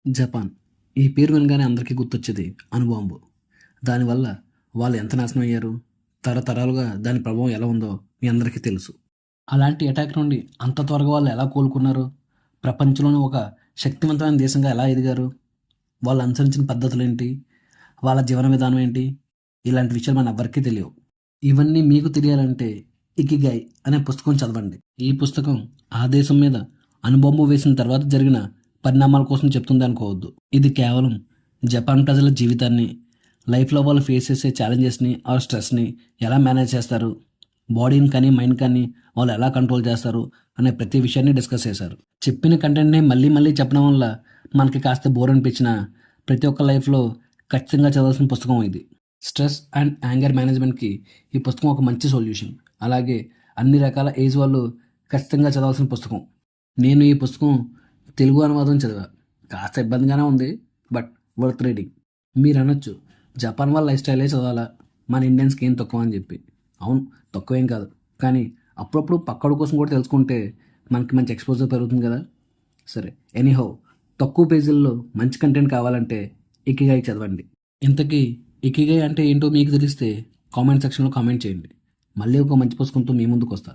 Japan. ఈ పేరు వినగానే అందరికీ గుర్తొచ్చేది అణుబాంబు. దానివల్ల వాళ్ళు ఎంత నాశనం అయ్యారు, తరతరాలుగా దాని ప్రభావం ఎలా ఉందో మీ అందరికీ తెలుసు. అలాంటి అటాక్ నుండి అంత త్వరగా వాళ్ళు ఎలా కోలుకున్నారు, ప్రపంచంలోని ఒక శక్తివంతమైన దేశంగా ఎలా ఎదిగారు, వాళ్ళు అనుసరించిన పద్ధతులు ఏంటి, వాళ్ళ జీవన విధానం ఏంటి, ఇలాంటి విషయాలు మన ఎవ్వరికీ తెలియవు. ఇవన్నీ మీకు తెలియాలంటే ఇకిగాయ్ అనే పుస్తకం చదవండి. ఈ పుస్తకం ఆ దేశం మీద అణుబాంబు వేసిన తర్వాత జరిగిన పరిణామాల కోసం చెప్తుంది అనుకోవద్దు. ఇది కేవలం జపాన్ ప్రజల జీవితాన్ని, లైఫ్లో వాళ్ళు ఫేస్ చేసే ఛాలెంజెస్ని ఆ స్ట్రెస్ని ఎలా మేనేజ్ చేస్తారు, బాడీని కానీ మైండ్ కానీ వాళ్ళు ఎలా కంట్రోల్ చేస్తారు అనే ప్రతి విషయాన్ని డిస్కస్ చేశారు. చెప్పిన కంటెంట్ని మళ్ళీ మళ్ళీ చెప్పడం వల్ల మనకి కాస్త బోర్ అనిపించిన ప్రతి ఒక్క లైఫ్లో ఖచ్చితంగా చదవాల్సిన పుస్తకం ఇది. స్ట్రెస్ అండ్ యాంగర్ మేనేజ్మెంట్కి ఈ పుస్తకం ఒక మంచి సొల్యూషన్. అలాగే అన్ని రకాల ఏజ్ వాళ్ళు ఖచ్చితంగా చదవాల్సిన పుస్తకం. నేను ఈ పుస్తకం తెలుగు అనువాదం చదివా. కాస్త ఇబ్బందిగానే ఉంది, బట్ వర్త్ రీడింగ్. మీరు అనొచ్చు, జపాన్ వాళ్ళ లైఫ్ స్టైలే చదవాలా, మన ఇండియన్స్కి ఏం తక్కువ అని చెప్పి. అవును, తక్కువేం కాదు, కానీ అప్పుడప్పుడు పక్కడు కోసం కూడా తెలుసుకుంటే మనకి మంచి ఎక్స్పోజర్ పెరుగుతుంది కదా. సరే, ఎనీహౌ, తక్కువ పేజీల్లో మంచి కంటెంట్ కావాలంటే ఇకిగాయ్ చదవండి. ఇంతకీ ఇకిగాయ్ అంటే ఏంటో మీకు తెలిస్తే కామెంట్ సెక్షన్లో కామెంట్ చేయండి. మళ్ళీ ఒక మంచి పుస్తకంతో మీ ముందుకు వస్తా.